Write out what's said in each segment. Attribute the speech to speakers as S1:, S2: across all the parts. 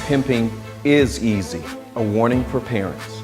S1: pimping is easy. A warning for parents.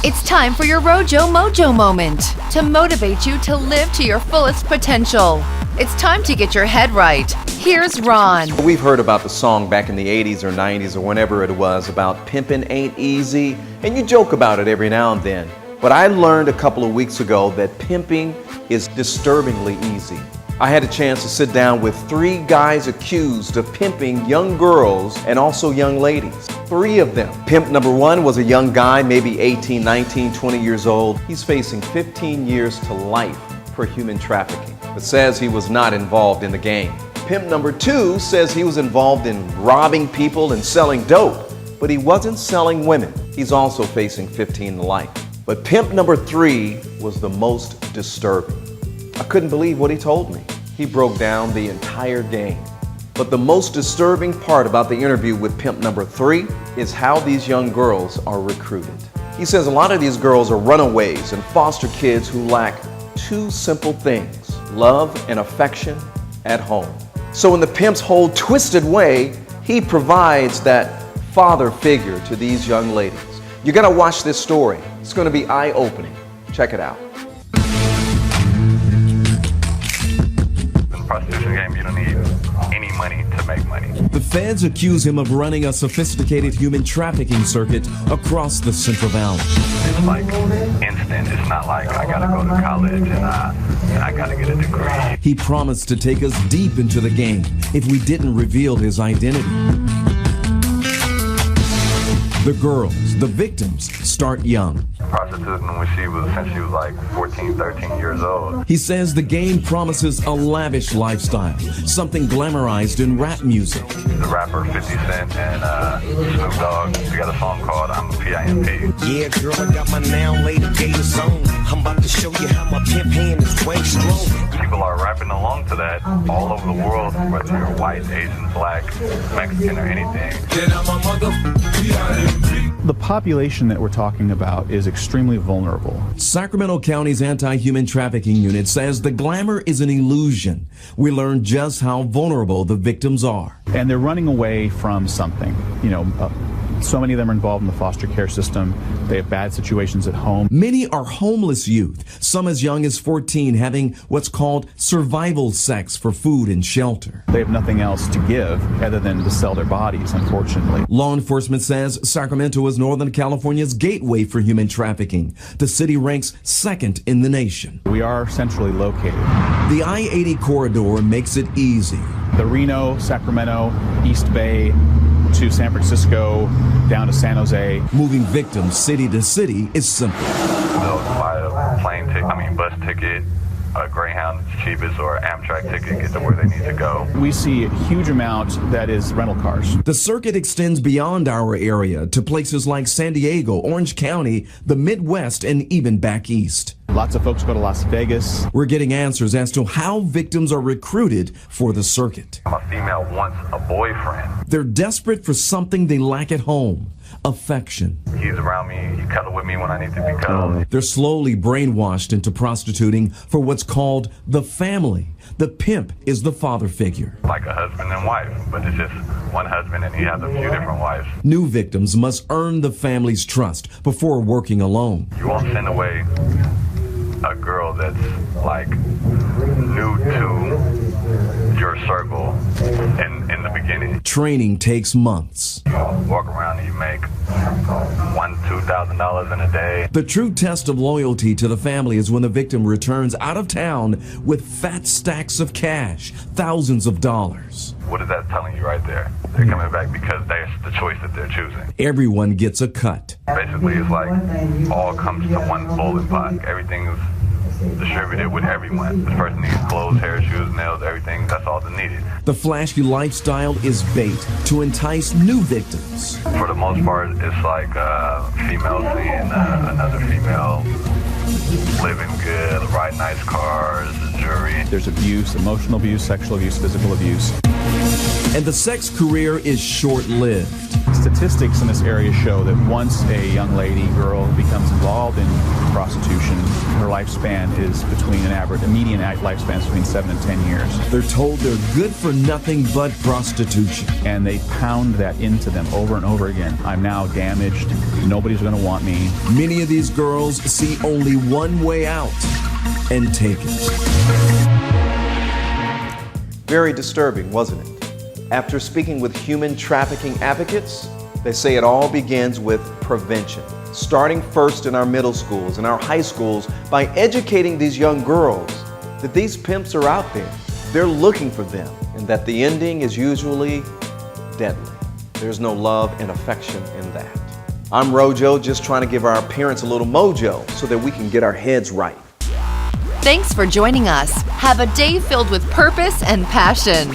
S2: It's time for your RoJoMoJo moment to motivate you to live to your fullest potential. It's time to get your head right. Here's Ron.
S1: We've heard about the song back in the 80s or 90s or whenever it was about pimping ain't easy, and you joke about it every now and then. But I learned a couple of weeks ago that pimping is disturbingly easy. I had a chance to sit down with 3 guys accused of pimping young girls and also young ladies. 3 of them. Pimp number 1 was a young guy, maybe 18, 19, 20 years old. He's facing 15 years to life for human trafficking, but says he was not involved in the game. Pimp number 2 says he was involved in robbing people and selling dope, but he wasn't selling women. He's also facing 15 to life. But pimp number 3 was the most disturbing. I couldn't believe what he told me. He broke down the entire game. But the most disturbing part about the interview with pimp number 3 is how these young girls are recruited. He says a lot of these girls are runaways and foster kids who lack 2 simple things: love and affection at home. So in the pimp's whole twisted way, he provides that father figure to these young ladies. You gotta watch this story. It's gonna be eye-opening. Check it out.
S3: Prostitution game, you don't need any money to make money.
S4: The feds accuse him of running a sophisticated human trafficking circuit across the Central Valley.
S3: It's like instant. It's not like I gotta go to college and I gotta get a degree.
S4: He promised to take us deep into the game if we didn't reveal his identity. The girls, the victims, start young.
S3: Prostituting when she was, since she was like 14, 13 years old.
S4: He says the game promises a lavish lifestyle, something glamorized in rap music.
S3: The rapper 50 Cent and Snoop Dogg, they got a song called I'm a P.I.M.P.
S5: Yeah, girl, I got my now lady gators on. I'm about to show you how my pimp hand is way strong.
S3: People are rapping along to that all over the world, whether you're white, Asian, black, Mexican, or anything.
S6: The population that we're talking about is extremely vulnerable.
S4: Sacramento County's anti-human trafficking unit says the glamour is an illusion. We learned just how vulnerable the victims are.
S6: And they're running away from something. So many of them are involved in the foster care system. They have bad situations at home.
S4: Many are homeless youth, some as young as 14, having what's called survival sex for food and shelter.
S6: They have nothing else to give other than to sell their bodies, unfortunately.
S4: Law enforcement says Sacramento is Northern California's gateway for human trafficking. The city ranks 2nd in the nation.
S6: We are centrally located.
S4: The I-80 corridor makes it easy.
S6: The Reno, Sacramento, East Bay, to San Francisco, down to San Jose.
S4: Moving victims city to city is simple.
S3: They'll buy a bus ticket, a Greyhound cheapest, or Amtrak ticket, get to where they need to go.
S6: We see a huge amount that is rental cars.
S4: The circuit extends beyond our area to places like San Diego, Orange County, the Midwest, and even back east.
S6: Lots of folks go to Las Vegas.
S4: We're getting answers as to how victims are recruited for the circuit.
S3: A female wants a boyfriend.
S4: They're desperate for something they lack at home: affection.
S3: He's around me, he cuddle with me when I need to be cuddled.
S4: They're slowly brainwashed into prostituting for what's called the family. The pimp is the father figure.
S3: Like a husband and wife, but it's just one husband and he has a few different wives.
S4: New victims must earn the family's trust before working alone.
S3: You won't send away a girl that's like new to your circle in the beginning.
S4: Training takes months.
S3: You walk around and you make $1,000–2,000 in a day.
S4: The true test of loyalty to the family is when the victim returns out of town with fat stacks of cash, thousands of dollars.
S3: What is that telling you right there? They're coming back because that's the choice that they're choosing.
S4: Everyone gets a cut.
S3: Basically, it's like all comes to one bowling pot. Everything's distributed with everyone. The person needs clothes, hair, shoes, nails, everything. That's all they needed.
S4: The flashy lifestyle is bait to entice new victims.
S3: For the most part, it's like female seeing another female living good, ride nice cars, jewelry.
S6: There's abuse, emotional abuse, sexual abuse, physical abuse.
S4: And the sex career is short-lived.
S6: Statistics in this area show that once a young lady, girl, becomes involved in prostitution, her lifespan is between a median lifespan is between 7 and 10 years.
S4: They're told they're good for nothing but prostitution.
S6: And they pound that into them over and over again. I'm now damaged. Nobody's going to want me.
S4: Many of these girls see only one way out and take it.
S1: Very disturbing, wasn't it? After speaking with human trafficking advocates, they say it all begins with prevention. Starting first in our middle schools and our high schools by educating these young girls that these pimps are out there. They're looking for them, and that the ending is usually deadly. There's no love and affection in that. I'm RoJo, just trying to give our parents a little mojo so that we can get our heads right.
S2: Thanks for joining us. Have a day filled with purpose and passion.